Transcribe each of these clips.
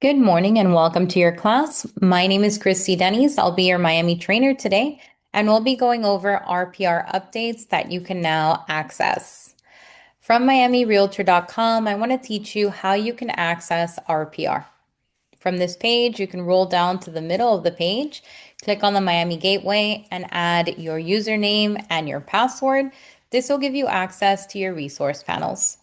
Good morning and welcome to your class. My name is Christy Denny's. I'll be your Miami trainer today, and we'll be going over RPR updates that you can now access. From miamirealtor.com, I want to teach you how you can access RPR. From this page, you can roll down to the middle of the page, click on the Miami Gateway, and add your username and your password. This will give you access to your resource panels.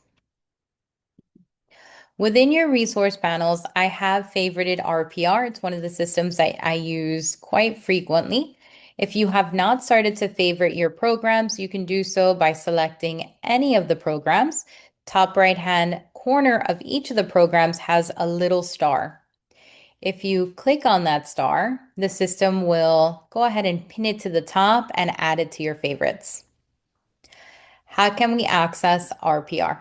Within your resource panels, I have favorited RPR. It's one of the systems that I use quite frequently. If you have not started to favorite your programs, you can do so by selecting any of the programs. Top right-hand corner of each of the programs has a little star. If you click on that star, the system will go ahead and pin it to the top and add it to your favorites. How can we access RPR?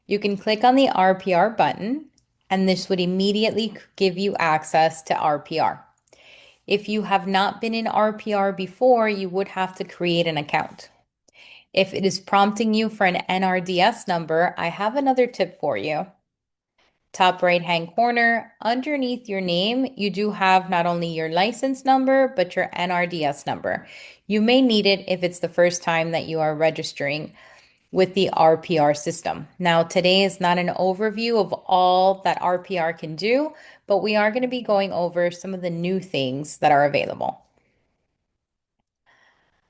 You can click on the RPR button, and this would immediately give you access to RPR. If you have not been in RPR before, you would have to create an account. If it is prompting you for an NRDS number, I have another tip for you. Top right-hand corner, underneath your name, you do have not only your license number, but your NRDS number. You may need it if it's the first time that you are registering with the RPR system. Now, today is not an overview of all that RPR can do, but we are going to be going over some of the new things that are available.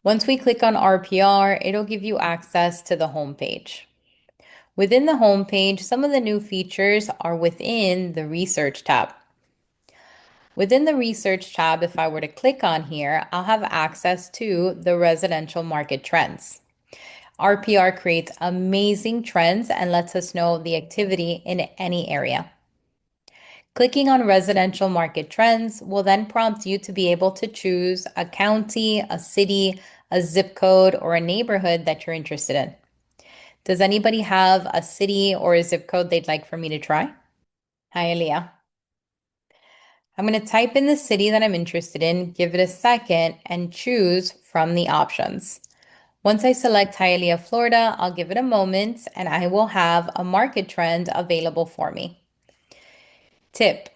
Once we click on RPR, it'll give you access to the home page. Within the home page, some of the new features are within the Research tab. Within the Research tab, if I were to click on here, I'll have access to the residential market trends. RPR creates amazing trends and lets us know the activity in any area. Clicking on residential market trends will then prompt you to be able to choose a county, a city, a zip code, or a neighborhood that you're interested in. Does anybody have a city or a zip code they'd like for me to try? Hialeah. I'm going to type in the city that I'm interested in, give it a second, and choose from the options. Once I select Hialeah, Florida, I'll give it a moment and I will have a market trend available for me. Tip: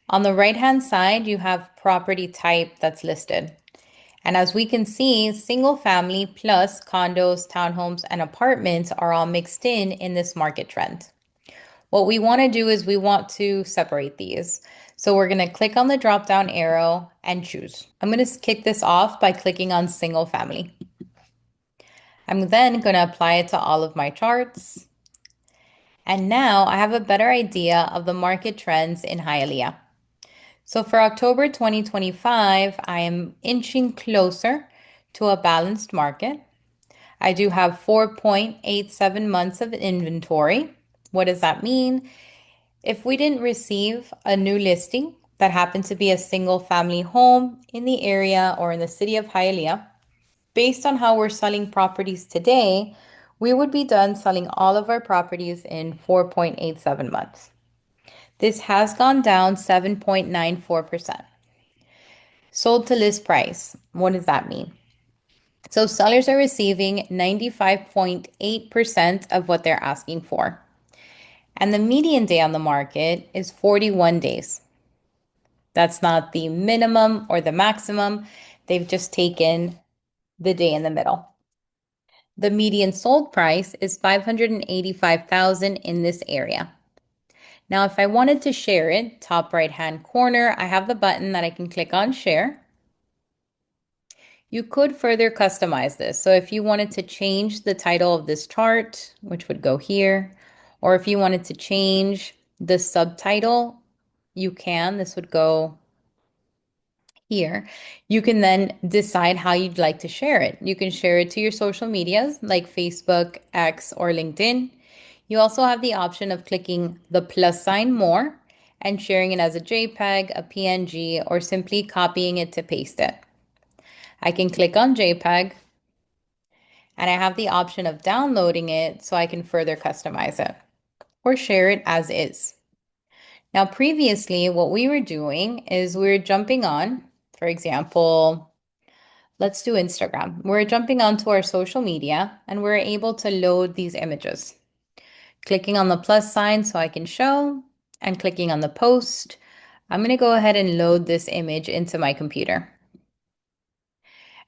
on the right-hand side, you have property type that's listed. And as we can see, single family plus condos, townhomes, and apartments are all mixed in this market trend. What we want to do is we want to separate these. So we're going to click on the drop-down arrow and choose. I'm going to kick this off by clicking on single family. I'm then going to apply it to all of my charts. And now I have a better idea of the market trends in Hialeah. So for October 2025, I am inching closer to a balanced market. I do have 4.87 months of inventory. What does that mean? If we didn't receive a new listing that happened to be a single family home in the area or in the city of Hialeah, based on how we're selling properties today, we would be done selling all of our properties in 4.87 months. This has gone down 7.94%. Sold to list price. What does that mean? So sellers are receiving 95.8% of what they're asking for. And the median day on the market is 41 days. That's not the minimum or the maximum. They've just taken the day in the middle. The median sold price is $585,000 in this area. Now, if I wanted to share it, top right-hand corner, I have the button that I can click on share. You could further customize this. So if you wanted to change the title of this chart, which would go here, or if you wanted to change the subtitle, you can. This would go here. You can then decide how you'd like to share it. You can share it to your social medias like Facebook, X, or LinkedIn. You also have the option of clicking the plus sign more and sharing it as a JPEG, a PNG, or simply copying it to paste it. I can click on JPEG and I have the option of downloading it so I can further customize it or share it as is. Now, previously, what we were doing is we were jumping on, for example, let's do Instagram. We're jumping onto our social media and we're able to load these images. Clicking on the plus sign so I can show, and clicking on the post, I'm going to go ahead and load this image into my computer.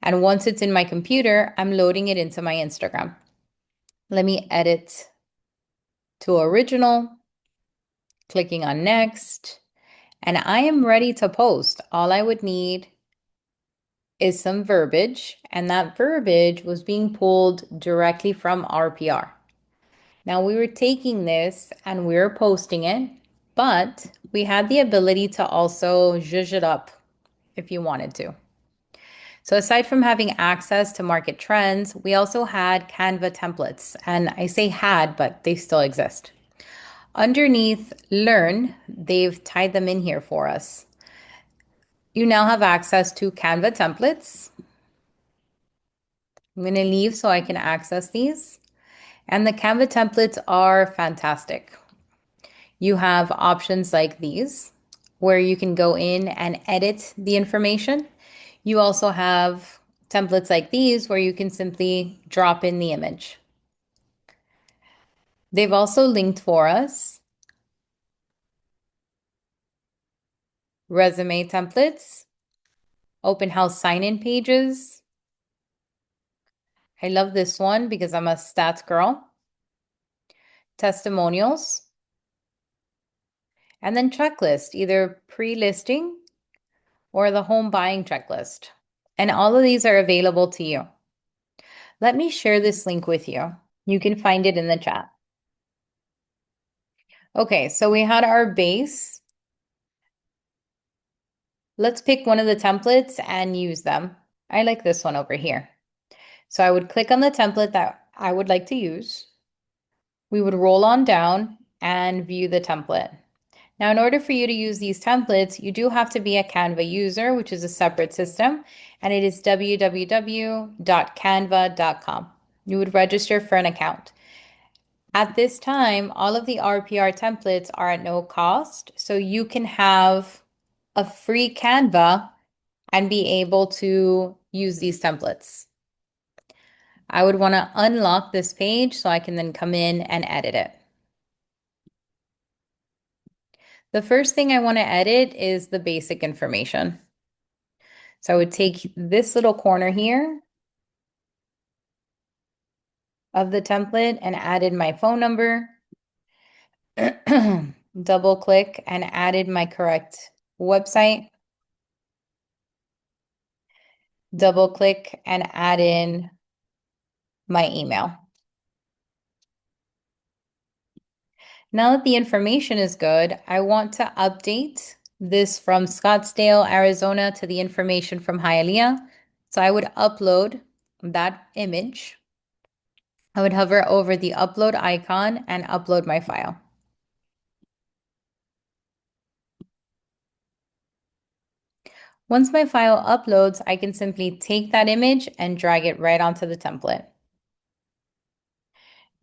And once it's in my computer, I'm loading it into my Instagram. Let me edit to original, clicking on next, and I am ready to post. All I would need is some verbiage, and that verbiage was being pulled directly from RPR. Now we were taking this and we were posting it, but we had the ability to also zhuzh it up if you wanted to. So aside from having access to market trends, we also had Canva templates. And I say had, but they still exist. Underneath Learn, they've tied them in here for us. You now have access to Canva templates. I'm going to leave so I can access these. And the Canva templates are fantastic. You have options like these where you can go in and edit the information. You also have templates like these where you can simply drop in the image. They've also linked for us resume templates, open house sign-in pages. I love this one because I'm a stats girl. Testimonials, and then checklist, either pre-listing or the home buying checklist. And all of these are available to you. Let me share this link with you. You can find it in the chat. Okay, so we had our base. Let's pick one of the templates and use them. I like this one over here. So I would click on the template that I would like to use. We would roll on down and view the template. Now, in order for you to use these templates, you do have to be a Canva user, which is a separate system, and it is www.canva.com. You would register for an account. At this time, all of the RPR templates are at no cost, so you can have a free Canva and be able to use these templates. I would want to unlock this page so I can then come in and edit it. The first thing I want to edit is the basic information. So I would take this little corner here of the template and added my phone number, double click and added my correct website, double click and add in my email. Now that the information is good, I want to update this from Scottsdale, Arizona to the information from Hialeah. So I would upload that image. I would hover over the upload icon and upload my file. Once my file uploads, I can simply take that image and drag it right onto the template.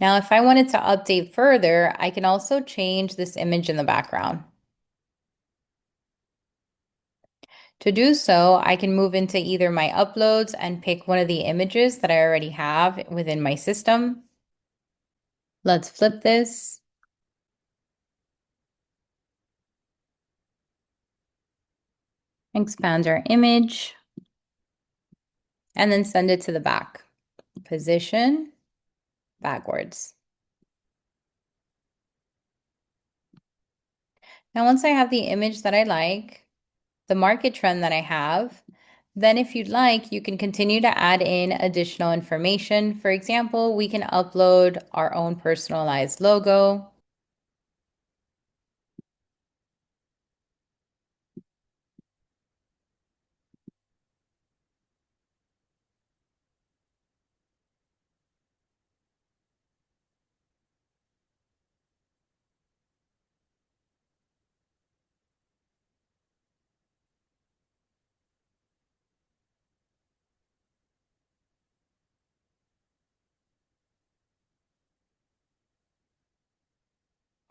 Now, if I wanted to update further, I can also change this image in the background. To do so, I can move into either my uploads and pick one of the images that I already have within my system. Let's flip this. Expand our image and then send it to the back. Position backwards. Now, once I have the image that I like, the market trend that I have, then if you'd like, you can continue to add in additional information. For example, we can upload our own personalized logo.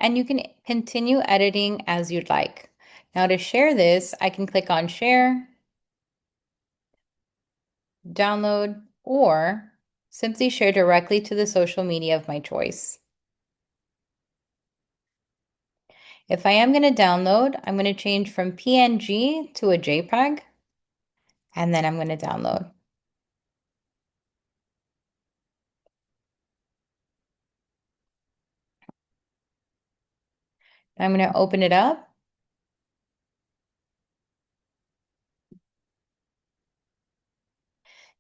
And you can continue editing as you'd like. Now to share this, I can click on share, download, or simply share directly to the social media of my choice. If I am going to download, I'm going to change from PNG to a JPEG, and then I'm going to download. I'm going to open it up.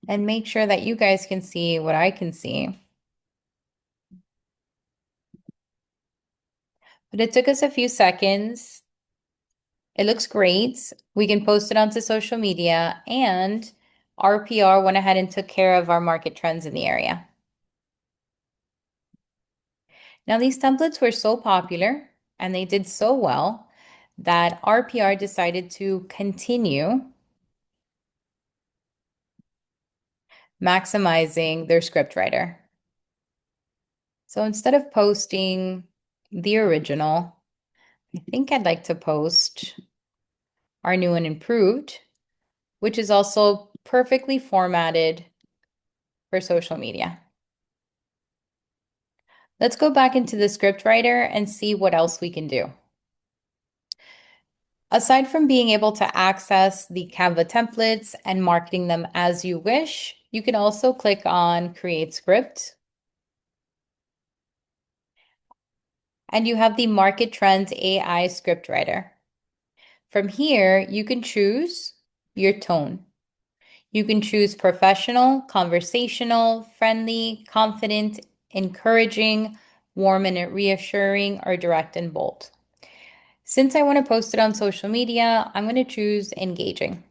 And make sure that you guys can see what I can see. But it took us a few seconds. It looks great. We can post it onto social media, and RPR went ahead and took care of our market trends in the area. Now, these templates were so popular and they did so well that RPR decided to continue maximizing their scriptwriter. So instead of posting the original, I think I'd like to post our new and improved, which is also perfectly formatted for social media. Let's go back into the scriptwriter and see what else we can do. Aside from being able to access the Canva templates and marketing them as you wish, you can also click on Create Script. And you have the Market Trends AI scriptwriter. From here, you can choose your tone. You can choose professional, conversational, friendly, confident, encouraging, warm and reassuring, or direct and bold. Since I want to post it on social media, I'm going to choose engaging.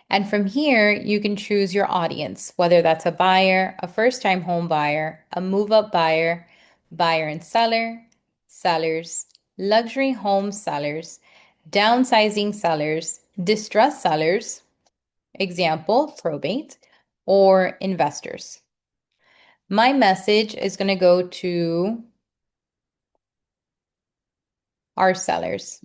And from here, you can choose your audience, whether that's a buyer, a first-time home buyer, a move-up buyer, buyer and seller, sellers, luxury home sellers, downsizing sellers, distressed sellers, example, probate, or investors. My message is going to go to our sellers.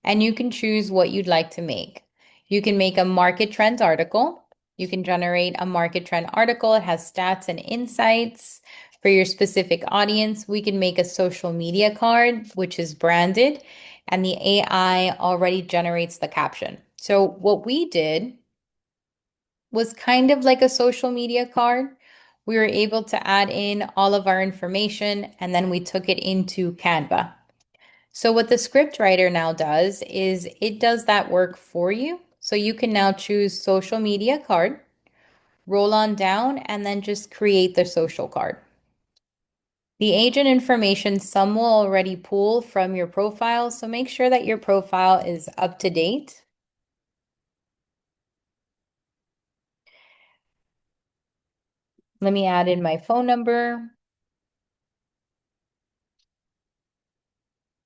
And you can choose what you'd like to make. You can make a market trend article. You can generate a market trend article. It has stats and insights for your specific audience. We can make a social media card, which is branded, and the AI already generates the caption. So what we did was kind of like a social media card. We were able to add in all of our information, and then we took it into Canva. So what the scriptwriter now does is it does that work for you. So you can now choose social media card, roll on down, and then just create the social card. The agent information, some will already pull from your profile, so make sure that your profile is up to date. Let me add in my phone number,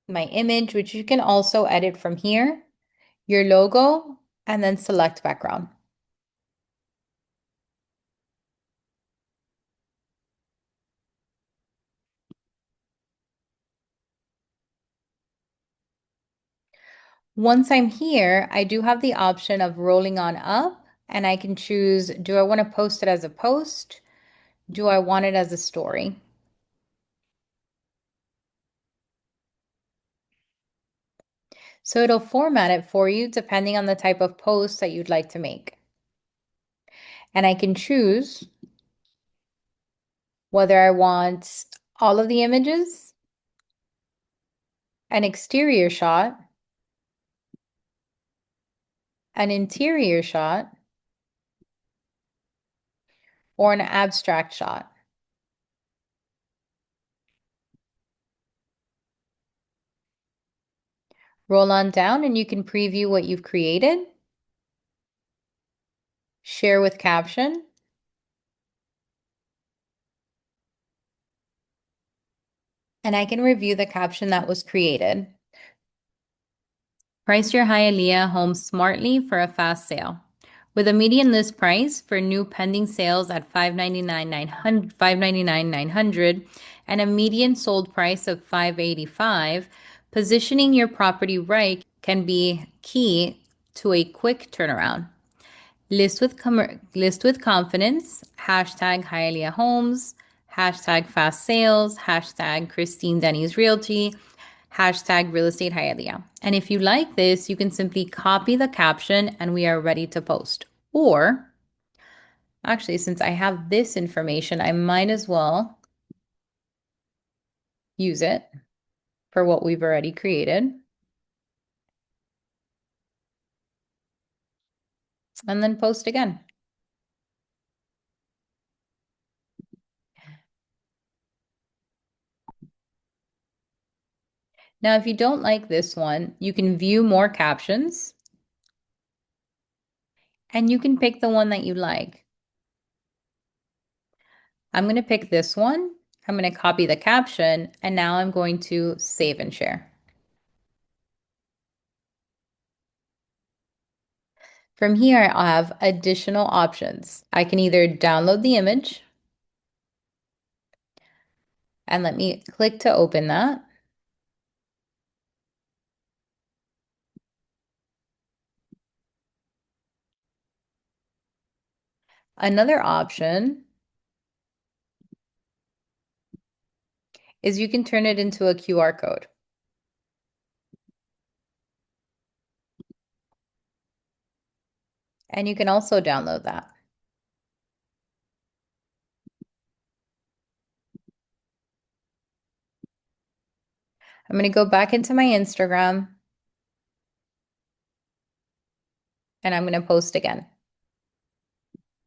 my image, which you can also edit from here, your logo, and then select background. Once I'm here, I do have the option of rolling on up, and I can choose, do I want to post it as a post? Do I want it as a story? So it'll format it for you depending on the type of post that you'd like to make. And I can choose whether I want all of the images, an exterior shot, an interior shot, or an abstract shot. Roll on down and you can preview what you've created, share with caption, and I can review the caption that was created. Price your Hialeah home smartly for a fast sale. With a median list price for new pending sales at $599,900 and a median sold price of $585, positioning your property right can be key to a quick turnaround. List with confidence, hashtag Hialeah Homes, hashtag fast sales, hashtag Christine Denny's Realty, hashtag real estate Hialeah. And if you like this, you can simply copy the caption and we are ready to post. Or actually, since I have this information, I might as well use it for what we've already created and then post again. Now, if you don't like this one, you can view more captions and you can pick the one that you like. I'm going to pick this one. I'm going to copy the caption and now I'm going to save and share. From here, I'll have additional options. I can either download the image and let me click to open that. Another option is you can turn it into a QR code. And you can also download that. I'm going to go back into my Instagram and I'm going to post again.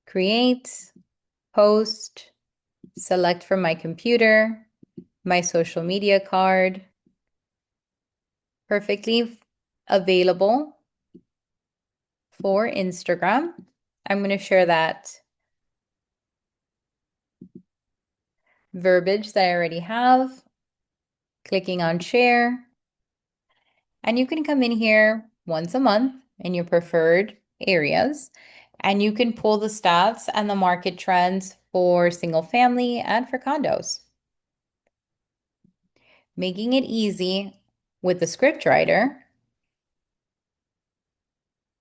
Create, post, select from my computer, my social media card, perfectly available for Instagram. I'm going to share that verbiage that I already have, clicking on share. And you can come in here once a month in your preferred areas, and you can pull the stats and the market trends for single family and for condos. Making it easy with the script writer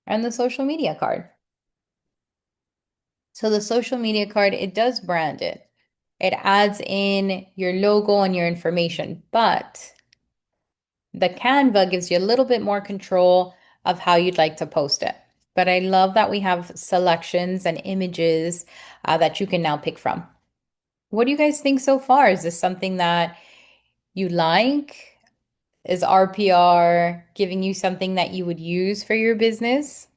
and the social media card. So the social media card, it does brand it. It adds in your logo and your information, but the Canva gives you a little bit more control of how you'd like to post it. But I love that we have selections and images that you can now pick from. What do you guys think so far? Is this something that you like? Is RPR giving you something that you would use for your business?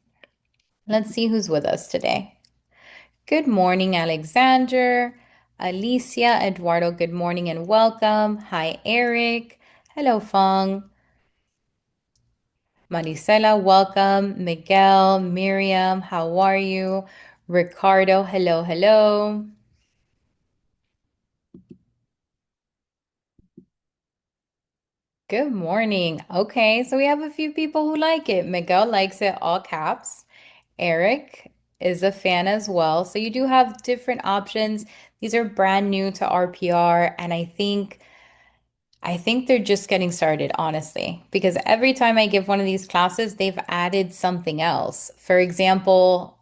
Let's see who's with us today. Good morning, Alexander. Alicia, Eduardo, good morning and welcome. Hi, Eric. Hello, Fong. Marisela, welcome. Miguel, Miriam, how are you? Ricardo, hello, hello. Good morning. Okay, so we have a few people who like it. Miguel likes it all caps. Eric is a fan as well. So you do have different options. These are brand new to RPR, and I think they're just getting started, honestly, because every time I give one of these classes, they've added something else. For example,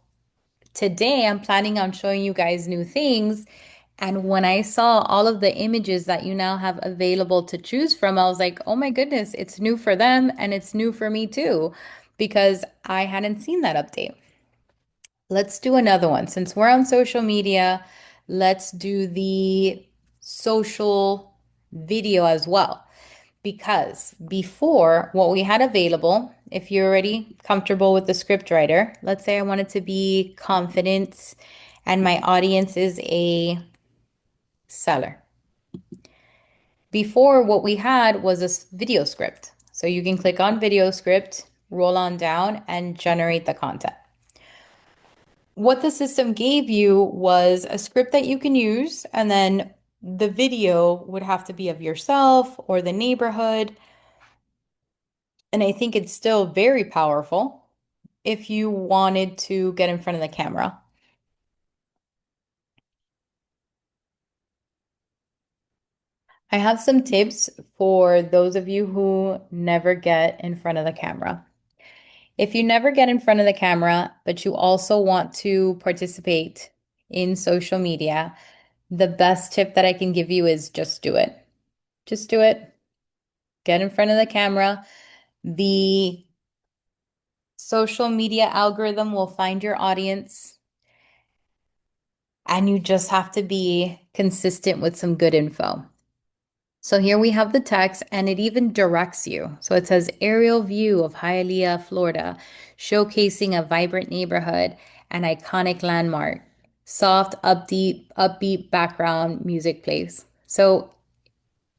today I'm planning on showing you guys new things. And when I saw all of the images that you now have available to choose from, I was like, oh my goodness, it's new for them and it's new for me too, because I hadn't seen that update. Let's do another one. Since we're on social media, let's do the social video as well. Because before, what we had available, if you're already comfortable with the script writer, let's say I wanted to be confident and my audience is a seller. Before, what we had was a video script. So you can click on video script, roll on down, and generate the content. What the system gave you was a script that you can use, and then the video would have to be of yourself or the neighborhood. And I think it's still very powerful if you wanted to get in front of the camera. I have some tips for those of you who never get in front of the camera. If you never get in front of the camera, but you also want to participate in social media, The best tip that I can give you is just do it. Just do it. Get in front of the camera. The social media algorithm will find your audience, and you just have to be consistent with some good info. So here we have the text, and it even directs you. So it says aerial view of Hialeah, Florida, showcasing a vibrant neighborhood and iconic landmark. Soft, upbeat background music plays. So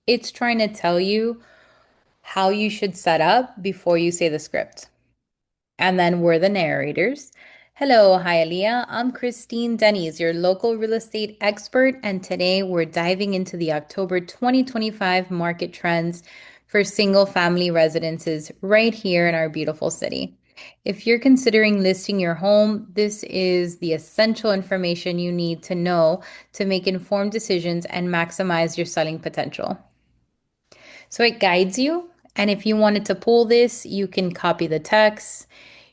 it's trying to tell you how you should set up before you say the script. And then we're the narrators. Hello, Hialeah. I'm Christine Denny's, your local real estate expert, and today we're diving into the October 2025 market trends for single family residences right here in our beautiful city. If you're considering listing your home, this is the essential information you need to know to make informed decisions and maximize your selling potential. So it guides you. And if you wanted to pull this, you can copy the text,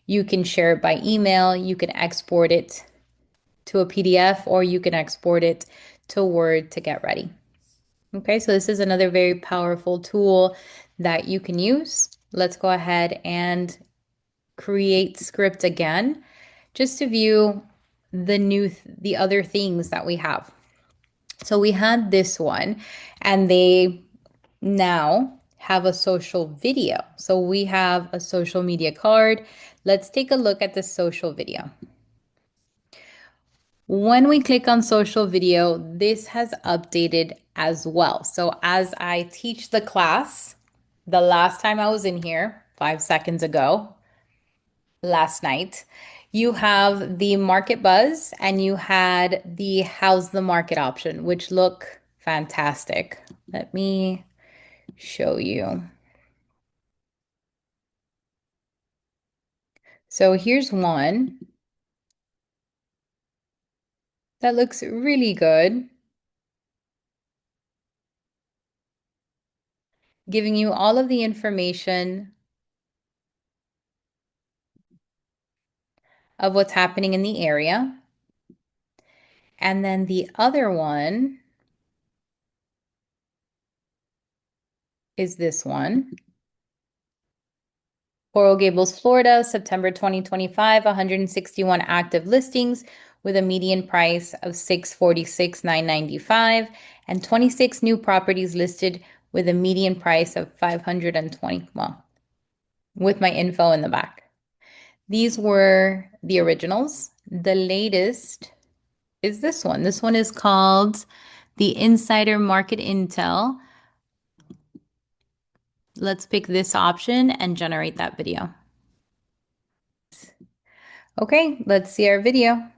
you can share it by email, you can export it to a PDF, or you can export it to Word to get ready. Okay, so this is another very powerful tool that you can use. Let's go ahead and create script again just to view the other things that we have. So we had this one, and they now have a social video. So we have a social media card. Let's take a look at the social video. When we click on social video, this has updated as well. So as I teach the class, the last time I was in here, 5 seconds ago, last night, you have the market buzz and you had the how's the market option, which look fantastic. Let me show you. So here's one that looks really good, giving you all of the information of what's happening in the area. And then the other one is this one. Coral Gables, Florida, September 2025, 161 active listings with a median price of $646,995 and 26 new properties listed with a median price of 520, well, with my info in the back. These were the originals. The latest is this one. This one is called the Insider Market Intel. Let's pick this option and generate that video. Okay, let's see our video.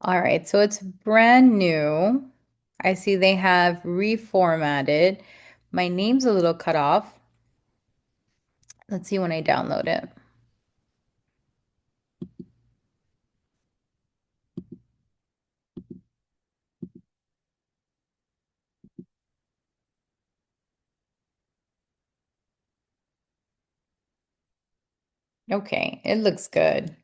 All right, so it's brand new. I see they have reformatted. My name's a little cut off. Let's see when I download it. Okay, it looks good.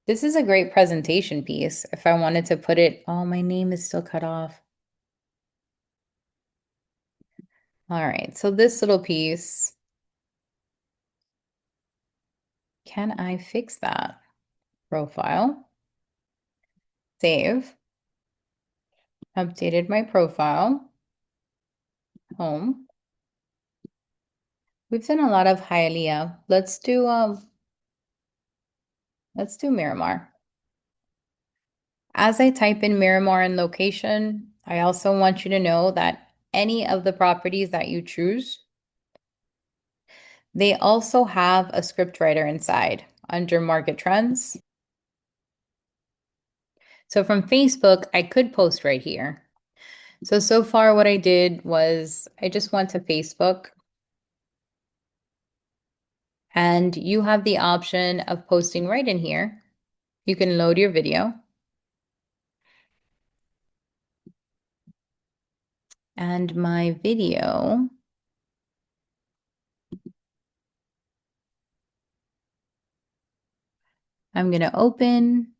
This is a great presentation piece. If I wanted to put it, oh, my name is still cut off. All right, so this little piece, can I fix that? Profile, save, updated my profile, home. We've done a lot of Hialeah. Let's do Miramar. As I type in Miramar and location, I also want you to know that any of the properties that you choose, they also have a script writer inside under market trends. So from Facebook, I could post right here. So far what I did was I just went to Facebook, and you have the option of posting right in here. You can load your video. And my video, I'm going to open.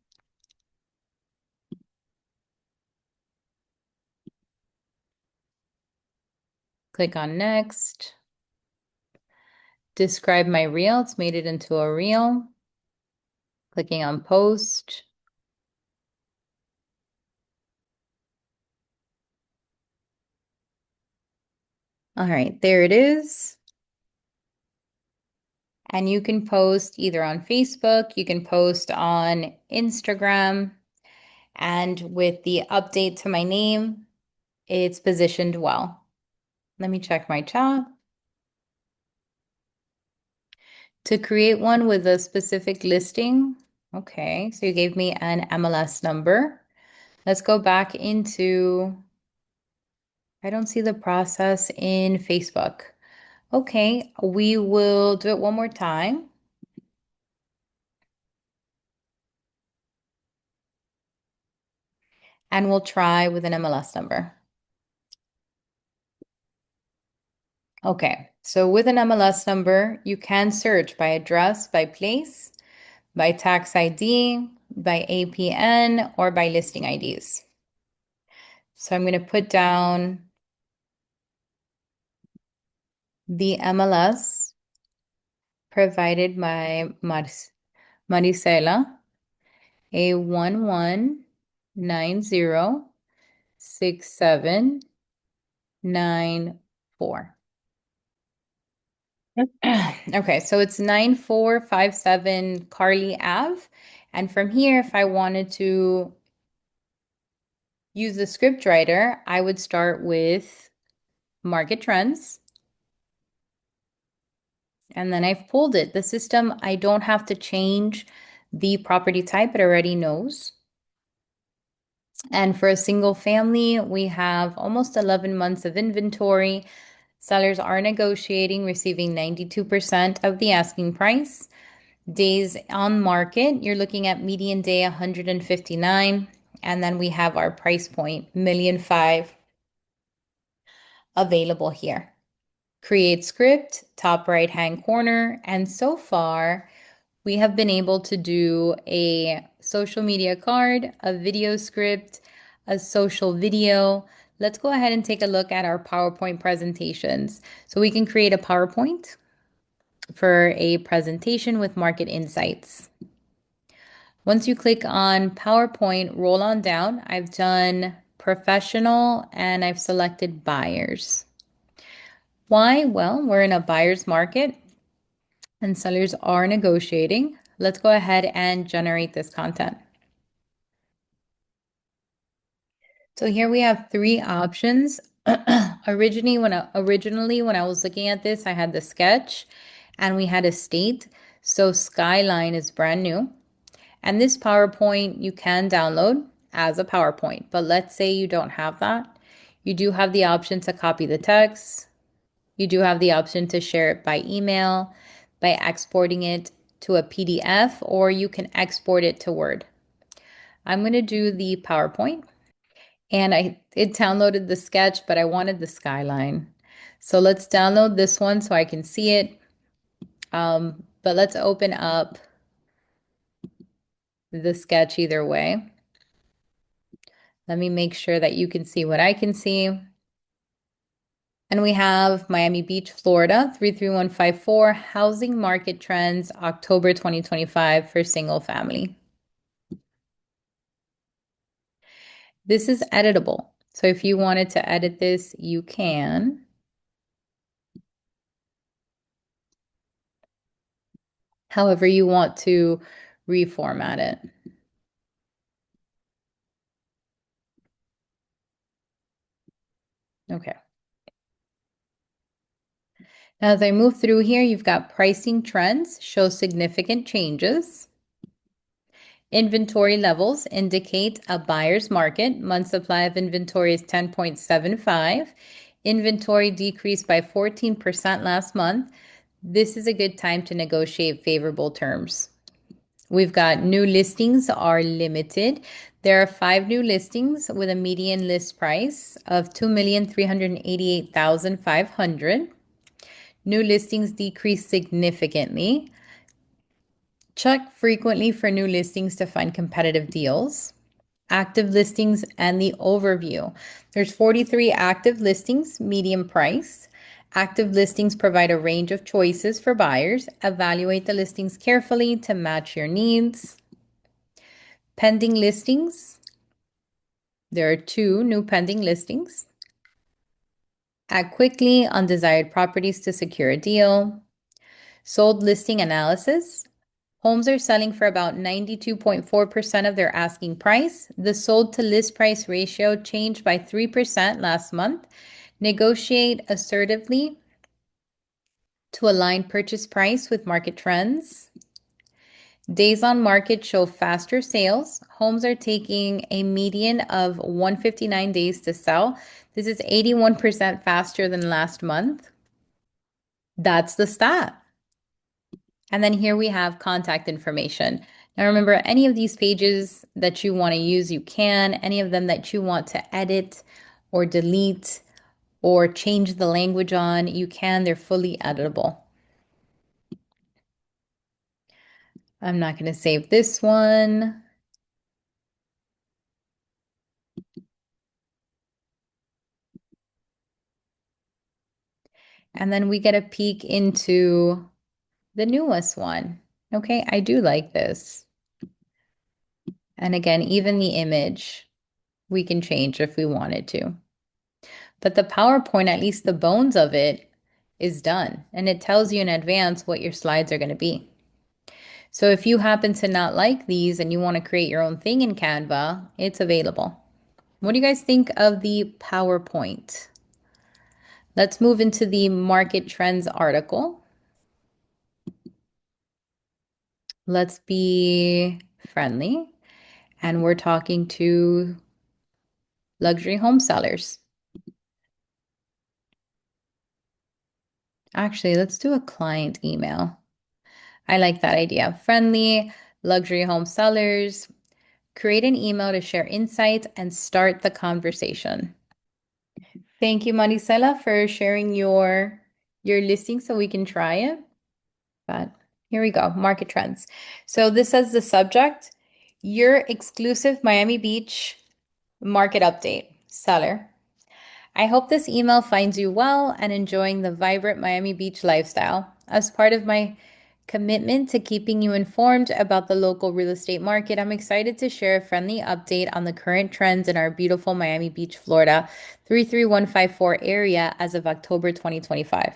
Click on next. Describe my reel. It's made it into a reel. Clicking on post. All right, there it is. And you can post either on Facebook, you can post on Instagram, and with the update to my name, it's positioned well. Let me check my chat. To create one with a specific listing. Okay, so you gave me an MLS number. Let's go back into, I don't see the process in Facebook. Okay, we will do it one more time. And we'll try with an MLS number. Okay, so with an MLS number, you can search by address, by place, by tax ID, by APN, or by listing IDs. So I'm going to put down the MLS provided by Marisela, A11906794. Okay, so it's 9457 Carly Ave. And from here, if I wanted to use the script writer, I would start with market trends. And then I've pulled it. The system, I don't have to change the property type, it already knows. And for a single family, we have almost 11 months of inventory. Sellers are negotiating, receiving 92% of the asking price. Days on market, you're looking at median day 159. And then we have our price point, 1,500,000 available here. Create script, top right hand corner. And so far, we have been able to do a social media card, a video script, a social video. Let's go ahead and take a look at our PowerPoint presentations. So we can create a PowerPoint for a presentation with market insights. Once you click on PowerPoint, roll on down. I've done professional and I've selected buyers. Why? Well, we're in a buyer's market and sellers are negotiating. Let's go ahead and generate this content. So here we have three options. Originally, when I was looking at this, I had the sketch and we had a state. So Skyline is brand new. And this PowerPoint you can download as a PowerPoint, but let's say you don't have that. You do have the option to copy the text. You do have the option to share it by email, by exporting it to a PDF, or you can export it to Word. I'm going to do the PowerPoint. And it downloaded the sketch, but I wanted the skyline. So let's download this one so I can see it. But let's open up the sketch either way. Let me make sure that you can see what I can see. And we have Miami Beach, Florida, 33154, housing market trends, October 2025 for single family. This is editable. So if you wanted to edit this, you can. However you want to reformat it. Okay. Now, as I move through here, you've got pricing trends, show significant changes. Inventory levels indicate a buyer's market. Month supply of inventory is 10.75. Inventory decreased by 14% last month. This is a good time to negotiate favorable terms. We've got new listings are limited. There are 5 new listings with a median list price of 2,388,500. New listings decrease significantly. Check frequently for new listings to find competitive deals. Active listings and the overview. There's 43 active listings, medium price. Active listings provide a range of choices for buyers. Evaluate the listings carefully to match your needs. Pending listings. There are 2 new pending listings. Act quickly on desired properties to secure a deal. Sold listing analysis. Homes are selling for about 92.4% of their asking price. The sold to list price ratio changed by 3% last month. Negotiate assertively to align purchase price with market trends. Days on market show faster sales. Homes are taking a median of 159 days to sell. This is 81% faster than last month. That's the stat. And then here we have contact information. Now remember, any of these pages that you want to use, you can. Any of them that you want to edit or delete or change the language on, you can. They're fully editable. I'm not going to save this one. And then we get a peek into the newest one. Okay, I do like this. And again, even the image we can change if we wanted to. But the PowerPoint, at least the bones of it, is done. And it tells you in advance what your slides are going to be. So if you happen to not like these and you want to create your own thing in Canva, it's available. What do you guys think of the PowerPoint? Let's move into the market trends article. Let's be friendly. And we're talking to luxury home sellers. Actually, let's do a client email. I like that idea. Friendly luxury home sellers. Create an email to share insights and start the conversation. Thank you, Marisela, for sharing your listing so we can try it. But here we go, market trends. So this says the subject, your exclusive Miami Beach market update, seller. I hope this email finds you well and enjoying the vibrant Miami Beach lifestyle. As part of my commitment to keeping you informed about the local real estate market, I'm excited to share a friendly update on the current trends in our beautiful Miami Beach, Florida 33154 area as of October 2025.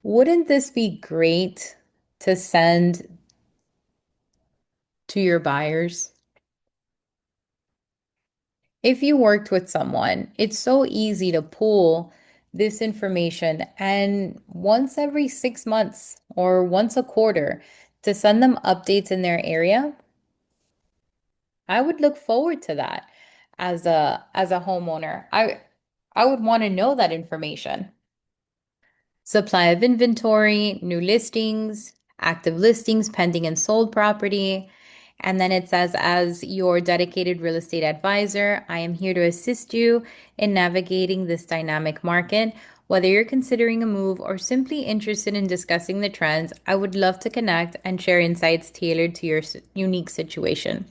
Wouldn't this be great to send to your buyers? If you worked with someone, it's so easy to pull this information and once every 6 months or once a quarter to send them updates in their area. I would look forward to that as a homeowner. I would want to know that information. Supply of inventory, new listings, active listings, pending and sold property. And then it says, as your dedicated real estate advisor, I am here to assist you in navigating this dynamic market. Whether you're considering a move or simply interested in discussing the trends, I would love to connect and share insights tailored to your unique situation.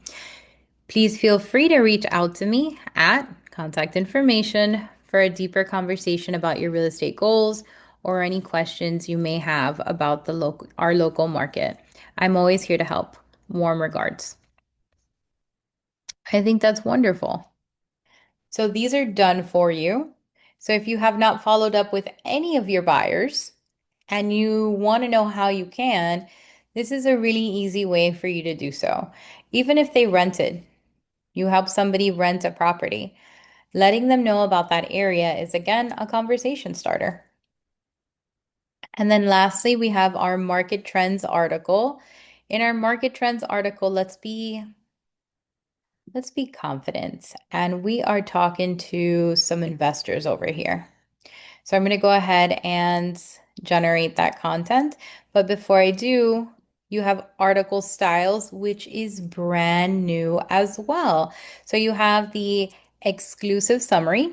Please feel free to reach out to me at contact information for a deeper conversation about your real estate goals or any questions you may have about our local market. I'm always here to help. Warm regards. I think that's wonderful. So these are done for you. So if you have not followed up with any of your buyers and you want to know how you can, this is a really easy way for you to do so. Even if they rented, you help somebody rent a property. Letting them know about that area is, again, a conversation starter. And then lastly, we have our market trends article. In our market trends article, let's be confident. And we are talking to some investors over here. So I'm going to go ahead and generate that content. But before I do, You have article styles, which is brand new as well. So you have the exclusive summary,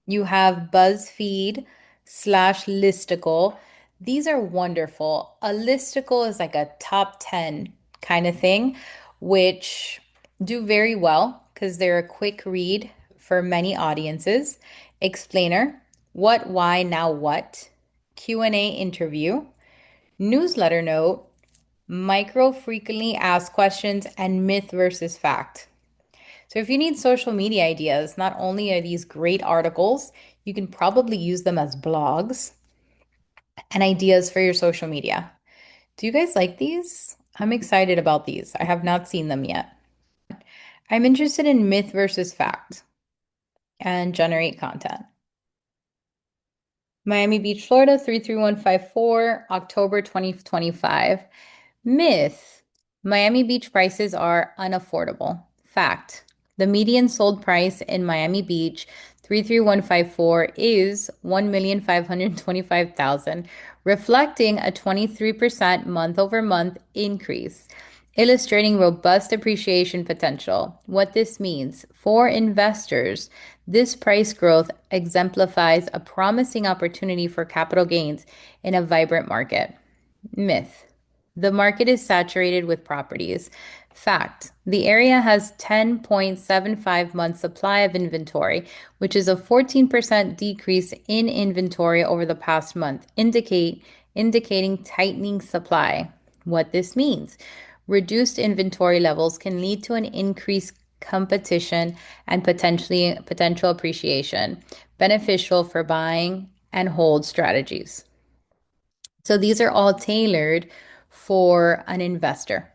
you have BuzzFeed slash listicle. These are wonderful. A listicle is like a top 10 kind of thing, which do very well because they're a quick read for many audiences. Explainer, what, why, now what, Q&A interview, newsletter note, micro frequently asked questions, and myth versus fact. So if you need social media ideas, not only are these great articles, you can probably use them as blogs and ideas for your social media. Do you guys like these? I'm excited about these. I have not seen them yet. I'm interested in myth versus fact and generate content. Miami Beach, Florida, 33154, October 2025. Myth: Miami Beach prices are unaffordable. Fact: the median sold price in Miami Beach, 33154, is 1,525,000, reflecting a 23% month-over-month increase, illustrating robust appreciation potential. What this means for investors: this price growth exemplifies a promising opportunity for capital gains in a vibrant market. Myth: the market is saturated with properties. Fact: the area has 10.75 months supply of inventory, which is a 14% decrease in inventory over the past month, indicating tightening supply. What this means: reduced inventory levels can lead to an increased competition and potential appreciation, beneficial for buying and hold strategies. So these are all tailored for an investor.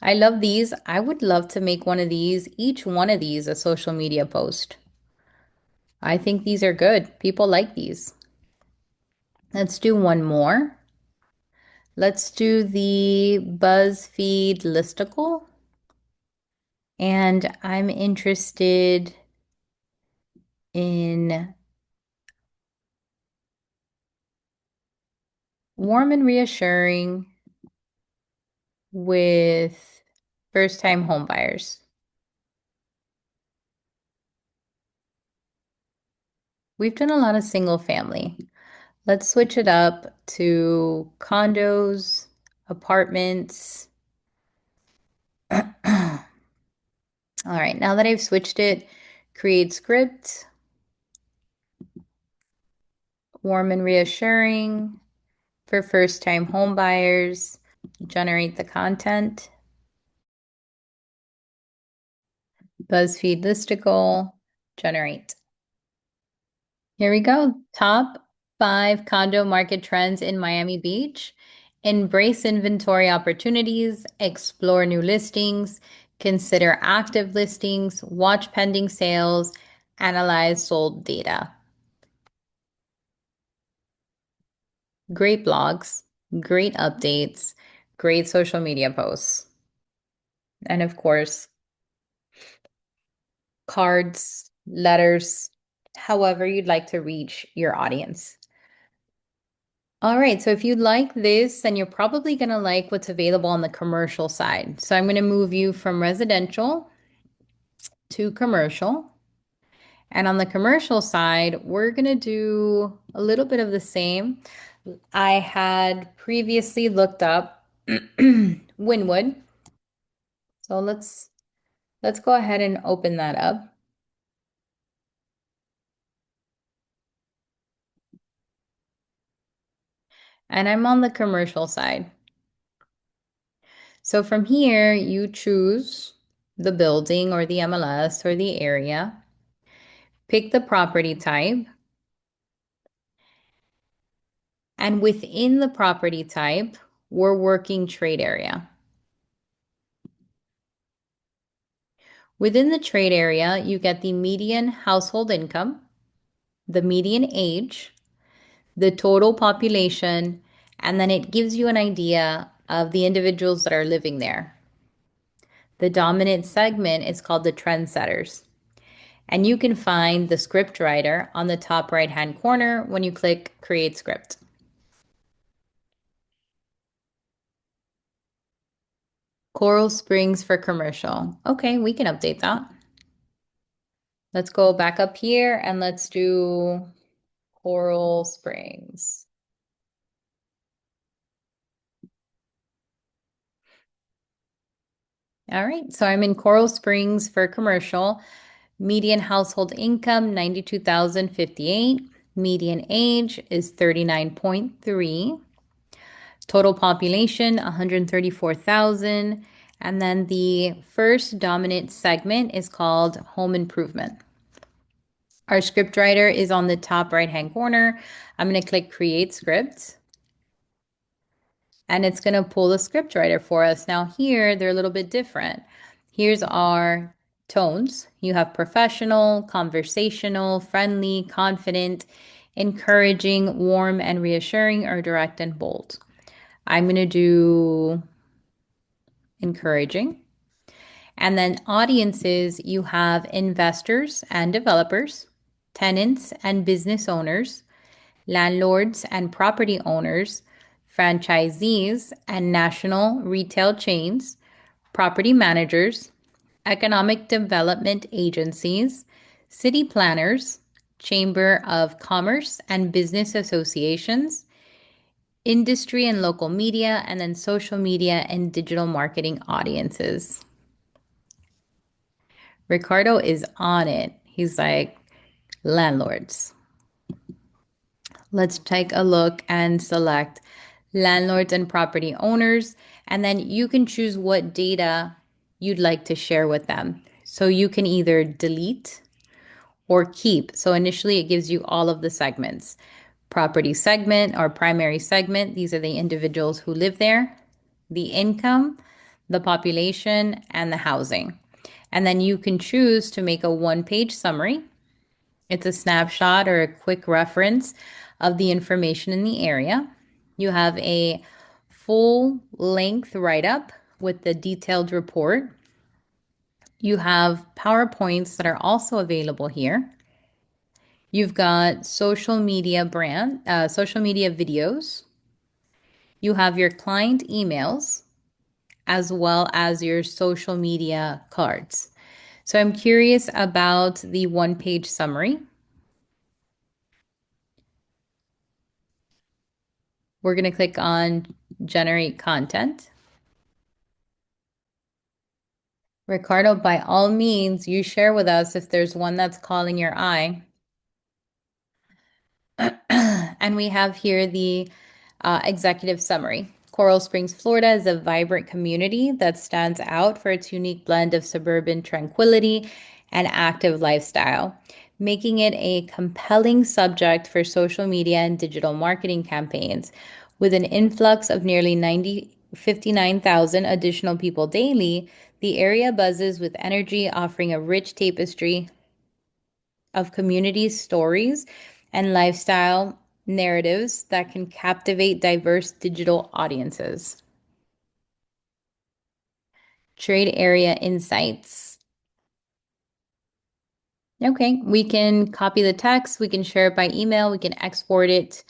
I love these. I would love to make one of these, each one of these, a social media post. I think these are good. People like these. Let's do one more. Let's do the BuzzFeed listicle. And I'm interested in warm and reassuring with first-time homebuyers. We've done a lot of single family. Let's switch it up to condos, apartments. All right, now that I've switched it, create script, warm and reassuring for first-time home buyers, generate the content, BuzzFeed listicle, generate. Here we go. Top 5 condo market trends in Miami Beach. Embrace inventory opportunities, explore new listings, consider active listings, watch pending sales, analyze sold data. Great blogs, great updates, great social media posts. And of course, cards, letters, however you'd like to reach your audience. All right, so if you like this, then you're probably going to like what's available on the commercial side. So I'm going to move you from residential to commercial. And on the commercial side, we're going to do a little bit of the same. I had previously looked up Wynwood. So let's go ahead and open that up. And I'm on the commercial side. So from here, you choose the building or the MLS or the area. Pick the property type. And within the property type, we're working trade area. Within the trade area, you get the median household income, the median age, the total population, and then it gives you an idea of the individuals that are living there. The dominant segment is called the trendsetters. And you can find the script writer on the top right-hand corner when you click Create Script. Coral Springs for commercial. Okay, we can update that. Let's go back up here and let's do Coral Springs. All right, so I'm in Coral Springs for commercial. Median household income 92,058. Median age is 39.3. Total population 134,000. And then the first dominant segment is called home improvement. Our script writer is on the top right hand corner. I'm going to click create script and it's going to pull the script writer for us. Now here, they're a little bit different. Here's our tones. You have professional, conversational, friendly, confident, encouraging, warm, and reassuring, or direct and bold. I'm going to do encouraging. And then audiences, you have investors and developers, tenants and business owners, landlords and property owners, franchisees and national retail chains, property managers, economic development agencies, city planners, chamber of commerce and business associations, industry and local media, and then social media and digital marketing audiences. Ricardo is on it. He's like, landlords. Let's take a look and select landlords and property owners, and then you can choose what data you'd like to share with them. So you can either delete or keep. So initially it gives you all of the segments. Property segment or primary segment, these are the individuals who live there, the income, the population, and the housing. And then you can choose to make a one-page summary. It's a snapshot or a quick reference of the information in the area. You have a full length write-up with the detailed report. You have PowerPoints that are also available here. You've got social media videos. You have your client emails as well as your social media cards. So I'm curious about the one-page summary. We're going to click on generate content. Ricardo, by all means, you share with us if there's one that's calling your eye. And we have here the executive summary. Coral Springs, Florida is a vibrant community that stands out for its unique blend of suburban tranquility and active lifestyle, making it a compelling subject for social media and digital marketing campaigns. With an influx of nearly 59,000 additional people daily, the area buzzes with energy, offering a rich tapestry of community stories and lifestyle narratives that can captivate diverse digital audiences. Trade area insights. Okay, we can copy the text, we can share it by email, we can export it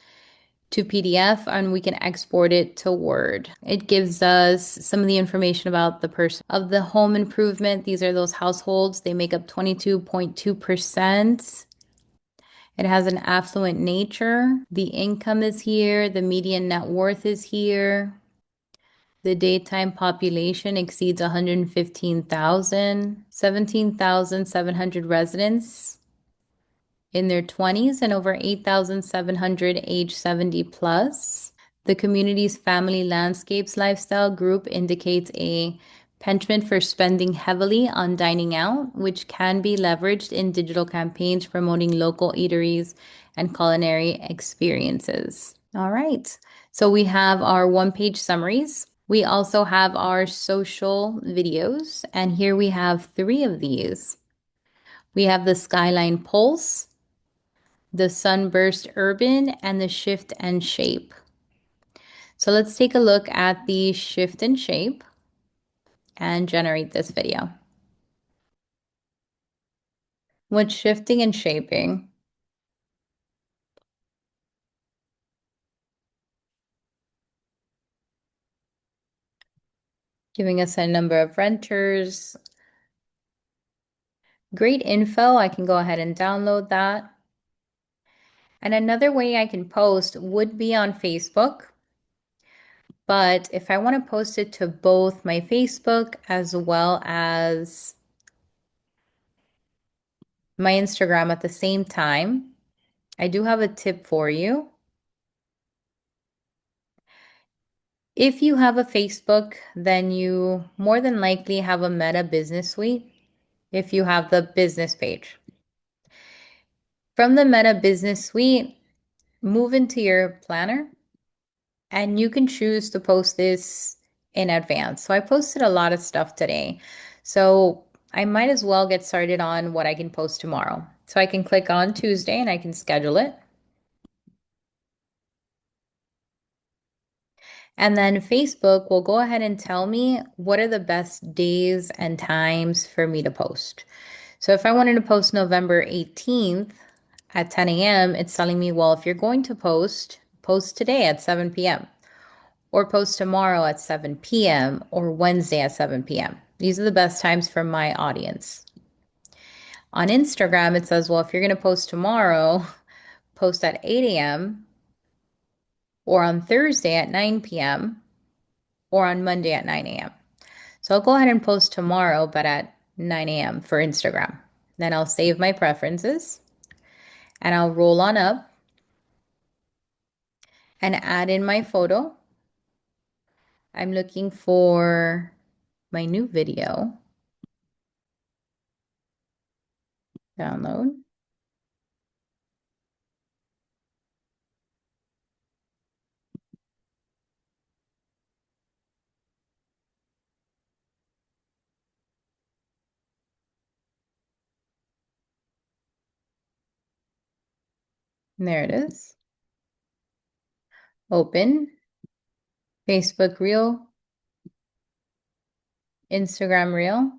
to PDF, and we can export it to Word. It gives us some of the information about the person of the home improvement. These are those households. They make up 22.2%. It has an affluent nature. The income is here. The median net worth is here. The daytime population exceeds 115,000, 17,700 residents in their 20s and over 8,700 age 70 plus. The community's family landscapes lifestyle group indicates a penchant for spending heavily on dining out, which can be leveraged in digital campaigns promoting local eateries and culinary experiences. All right, so we have our one-page summaries. We also have our social videos, and here we have 3 of these. We have the Skyline Pulse, the Sunburst Urban, and the Shift and Shape. So let's take a look at the shift and shape and generate this video. What's shifting and shaping? giving us a number of renters. Great info. I can go ahead and download that. And another way I can post would be on Facebook. But if I want to post it to both my Facebook as well as my Instagram at the same time, I do have a tip for you. If you have a Facebook, then you more than likely have a Meta Business Suite if you have the business page. From the Meta Business Suite, move into your planner and you can choose to post this in advance. So I posted a lot of stuff today. So I might as well get started on what I can post tomorrow. So I can click on Tuesday and I can schedule it. And then Facebook will go ahead and tell me what are the best days and times for me to post. So if I wanted to post November 18th at 10 a.m., it's telling me, well, if you're going to post, post today at 7 p.m. or post tomorrow at 7 p.m. or Wednesday at 7 p.m. These are the best times for my audience. On Instagram, it says, well, if you're going to post tomorrow, post at 8 a.m. or on Thursday at 9 p.m. or on Monday at 9 a.m. So I'll go ahead and post tomorrow, but at 9 a.m. for Instagram. Then I'll save my preferences and I'll roll on up and add in my photo. I'm looking for my new video. Download. And there it is. Open. Facebook Reel. Instagram Reel.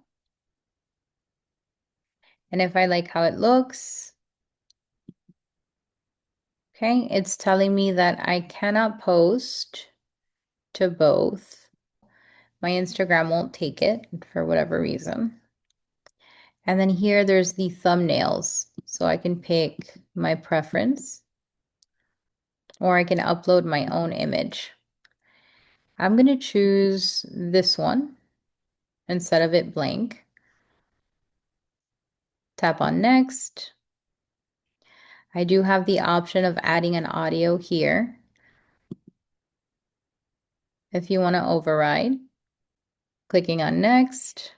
And if I like how it looks, okay, it's telling me that I cannot post to both. My Instagram won't take it for whatever reason. And then here there's the thumbnails. So I can pick my preference or I can upload my own image. I'm going to choose this one instead of it blank. Tap on next. I do have the option of adding an audio here if you want to override. Clicking on next.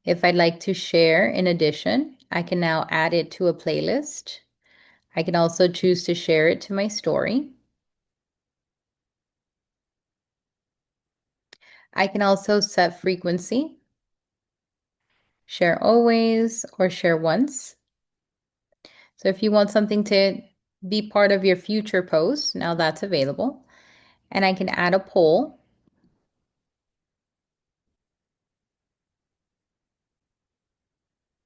If I'd like to share in addition, I can now add it to a playlist. I can also choose to share it to my story. I can also set frequency, share always or share once. So if you want something to be part of your future posts, now that's available. And I can add a poll.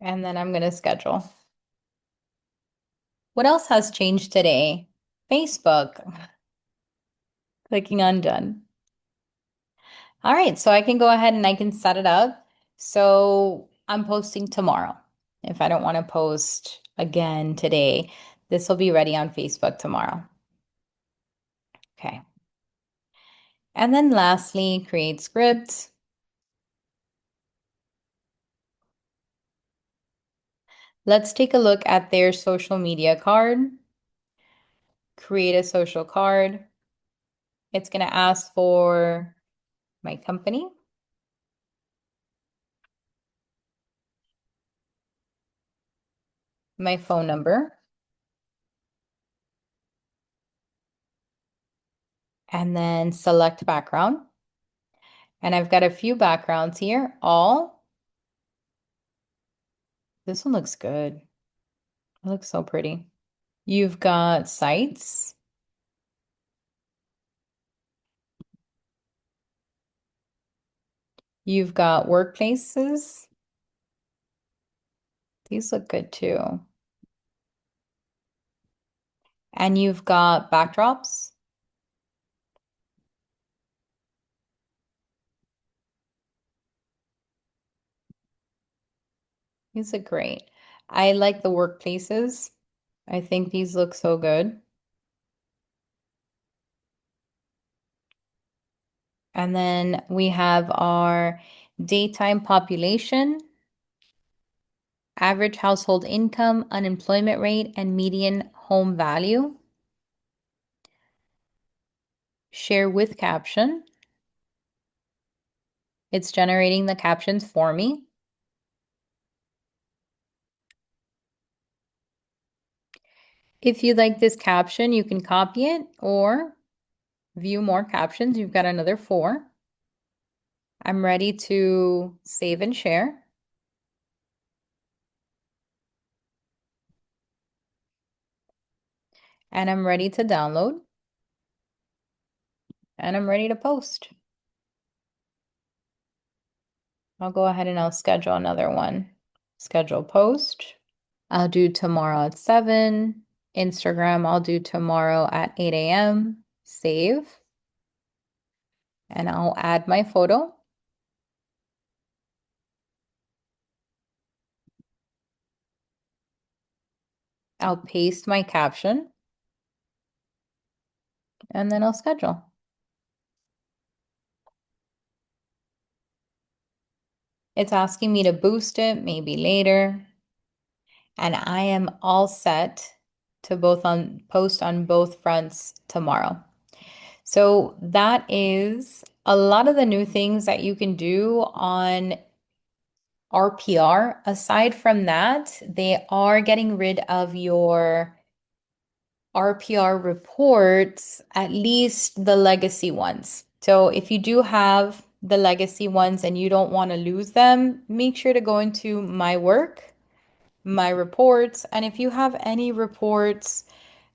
And then I'm going to schedule. What else has changed today? Facebook. Clicking on done. All right, so I can go ahead and I can set it up. So I'm posting tomorrow. If I don't want to post again today, this will be ready on Facebook tomorrow. Okay. And then lastly, create script. Let's take a look at their social media card. Create a social card. It's going to ask for my company, my phone number, and then select background. And I've got a few backgrounds here. All. This one looks good. It looks so pretty. You've got sites. You've got workplaces. These look good too. And you've got backdrops. These are great. I like the workplaces. I think these look so good. And then we have our daytime population, average household income, unemployment rate, and median home value. Share with caption. It's generating the captions for me. If you like this caption, you can copy it or view more captions. You've got another 4. I'm ready to save and share. And I'm ready to download. And I'm ready to post. I'll go ahead and I'll schedule another one. Schedule post. I'll do tomorrow at 7. Instagram, I'll do tomorrow at 8 a.m. Save. And I'll add my photo. I'll paste my caption. And then I'll schedule. It's asking me to boost it, maybe later. And I am all set to post on both fronts tomorrow. So that is a lot of the new things that you can do on RPR. Aside from that, they are getting rid of your RPR reports, at least the legacy ones. So if you do have the legacy ones and you don't want to lose them, make sure to go into my work, my reports, and if you have any reports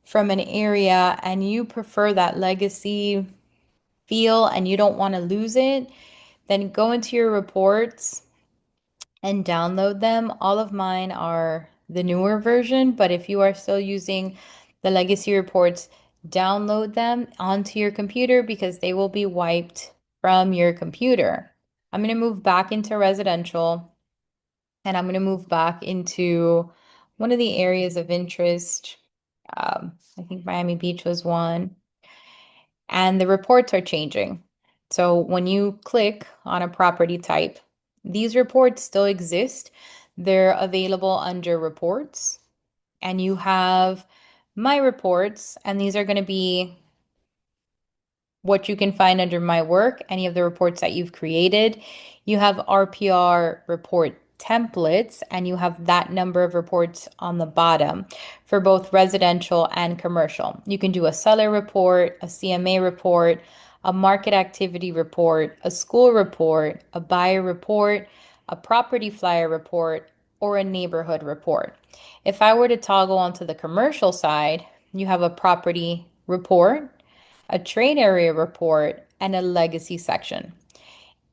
from an area and you prefer that legacy feel and you don't want to lose it, then go into your reports and download them. All of mine are the newer version, but if you are still using the legacy reports, download them onto your computer because they will be wiped from your computer. I'm going to move back into residential and I'm going to move back into one of the areas of interest. I think Miami Beach was one. And the reports are changing. So when you click on a property type, these reports still exist. They're available under reports, and you have my reports, and these are going to be what you can find under my work, any of the reports that you've created. You have RPR report templates, and you have that number of reports on the bottom for both residential and commercial. You can do a seller report, a CMA report, a market activity report, a school report, a buyer report, a property flyer report, or a neighborhood report. If I were to toggle onto the commercial side, you have a property report, a trade area report, and a legacy section.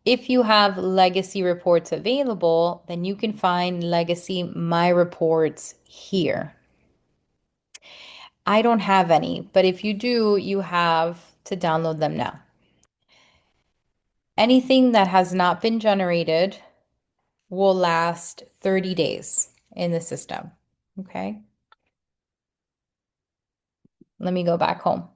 If you have legacy reports available, then you can find legacy my reports here. I don't have any, but if you do, you have to download them now. Anything that has not been generated will last 30 days in the system. Okay. Let me go back home.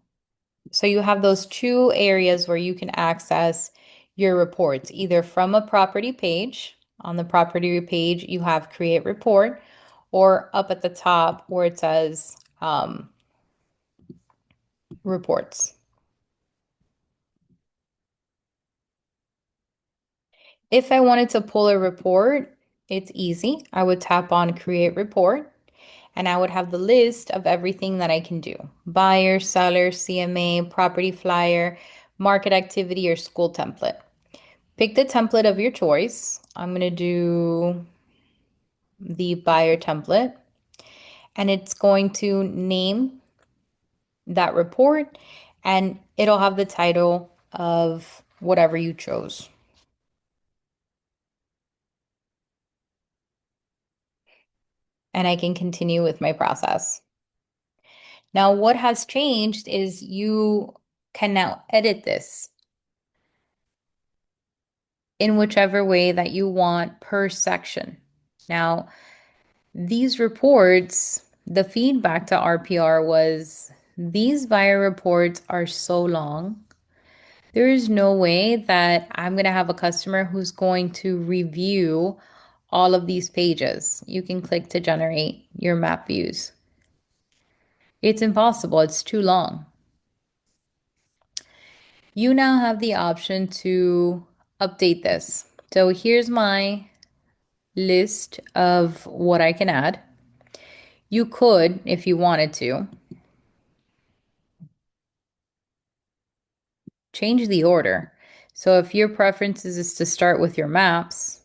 So you have those 2 areas where you can access your reports, either from a property page. On the property page, you have create report, or up at the top where it says reports. If I wanted to pull a report, it's easy. I would tap on create report and I would have the list of everything that I can do. Buyer, seller, CMA, property flyer, market activity, or school template. Pick the template of your choice. I'm going to do the buyer template and it's going to name that report and it'll have the title of whatever you chose. And I can continue with my process. Now, what has changed is you can now edit this in whichever way that you want per section. Now, these reports, the feedback to RPR was these buyer reports are so long. There is no way that I'm going to have a customer who's going to review all of these pages. You can click to generate your map views. It's impossible, it's too long. You now have the option to update this. So here's my list of what I can add. You could, if you wanted to, change the order. So if your preference is to start with your maps,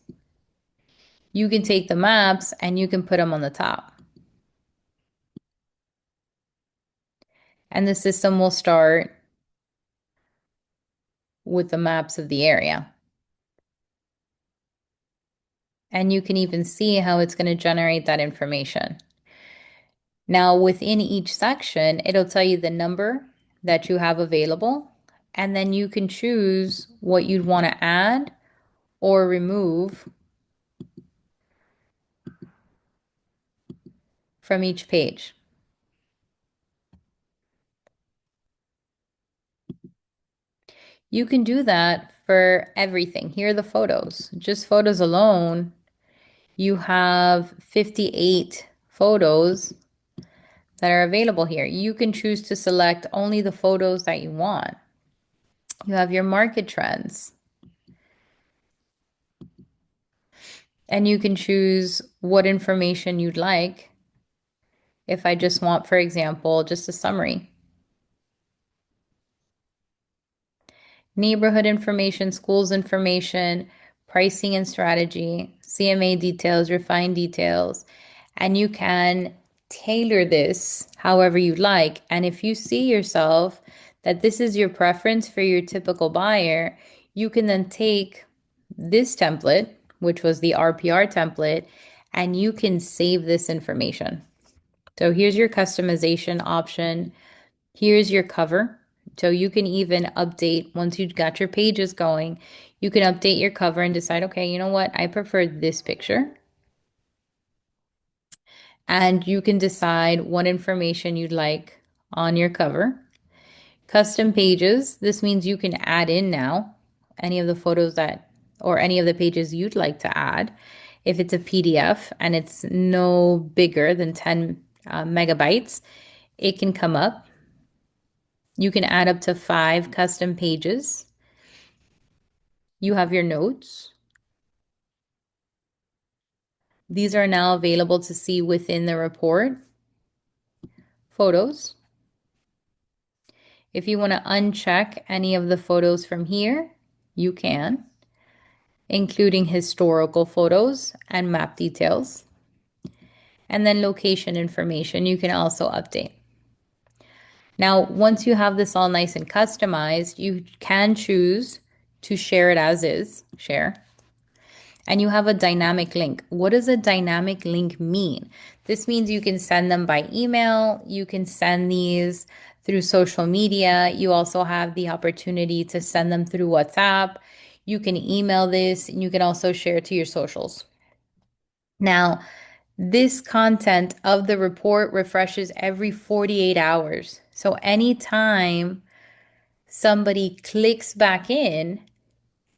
you can take the maps and you can put them on the top. And the system will start with the maps of the area. And you can even see how it's going to generate that information. Now, within each section, it'll tell you the number that you have available, and then you can choose what you'd want to add or remove from each page. You can do that for everything. Here are the photos. Just photos alone, you have 58 photos that are available here. You can choose to select only the photos that you want. You have your market trends. And you can choose what information you'd like. If I just want, for example, just a summary. Neighborhood information, schools information, pricing and strategy, CMA details, refined details, and you can tailor this however you'd like. And if you see yourself that this is your preference for your typical buyer, you can then take this template, which was the RPR template, and you can save this information. So here's your customization option. Here's your cover. So you can even update once you've got your pages going, you can update your cover and decide, okay, you know what? I prefer this picture. And you can decide what information you'd like on your cover. Custom pages. This means you can add in now any of the photos that, or any of the pages you'd like to add. If it's a PDF and it's no bigger than 10 megabytes, it can come up. You can add up to 5 custom pages. You have your notes. These are now available to see within the report. Photos. If you want to uncheck any of the photos from here, you can, including historical photos and map details. And then location information you can also update. Now, once you have this all nice and customized, you can choose to share it as is, share. And you have a dynamic link. What does a dynamic link mean? This means you can send them by email. You can send these through social media. You also have the opportunity to send them through WhatsApp. You can email this and you can also share it to your socials. Now, this content of the report refreshes every 48 hours. So anytime somebody clicks back in,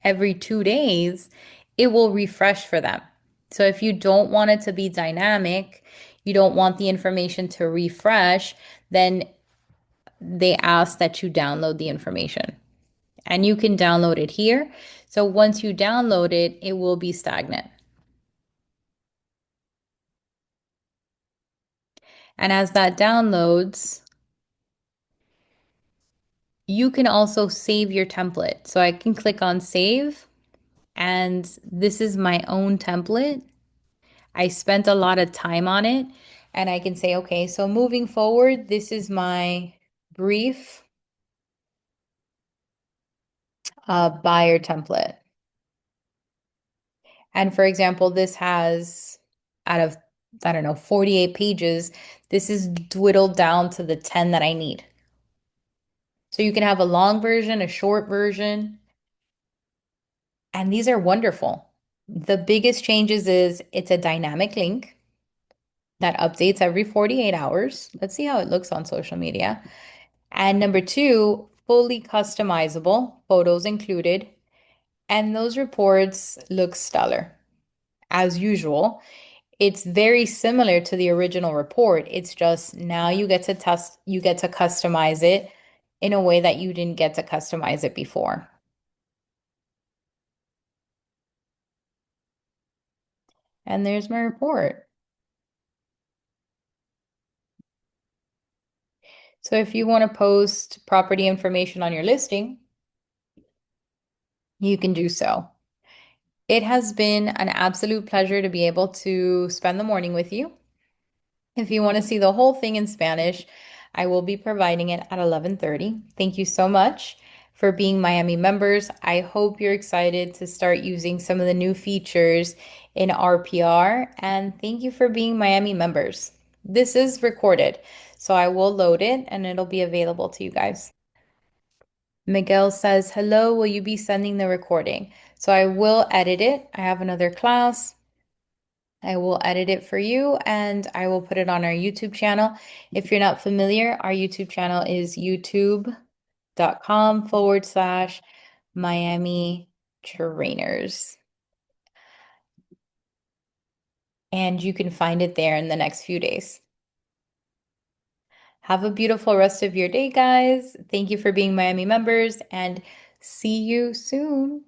every 2 days, it will refresh for them. So if you don't want it to be dynamic, you don't want the information to refresh, then they ask that you download the information. And you can download it here. So once you download it, it will be stagnant. And as that downloads, you can also save your template. So I can click on save, and this is my own template. I spent a lot of time on it, and I can say, okay, so moving forward, this is my brief buyer template. And for example, this has out of, I don't know, 48 pages, this is whittled down to the 10 that I need. So you can have a long version, a short version, and these are wonderful. The biggest changes is it's a dynamic link that updates every 48 hours. Let's see how it looks on social media. And number two, fully customizable, photos included. And those reports look stellar. As usual, it's very similar to the original report. It's just now you get to customize it in a way that you didn't get to customize it before. And there's my report. So if you want to post property information on your listing, you can do so. It has been an absolute pleasure to be able to spend the morning with you. If you want to see the whole thing in Spanish, I will be providing it at 11:30. Thank you so much for being Miami members. I hope you're excited to start using some of the new features in RPR, and thank you for being Miami members. This is recorded, so I will load it and it'll be available to you guys. Miguel says, "Hello, will you be sending the recording?" So I will edit it. I have another class. I will edit it for you and I will put it on our YouTube channel. If you're not familiar, our YouTube channel is youtube.com/Miami trainers. And you can find it there in the next few days. Have a beautiful rest of your day, guys. Thank you for being Miami members and see you soon.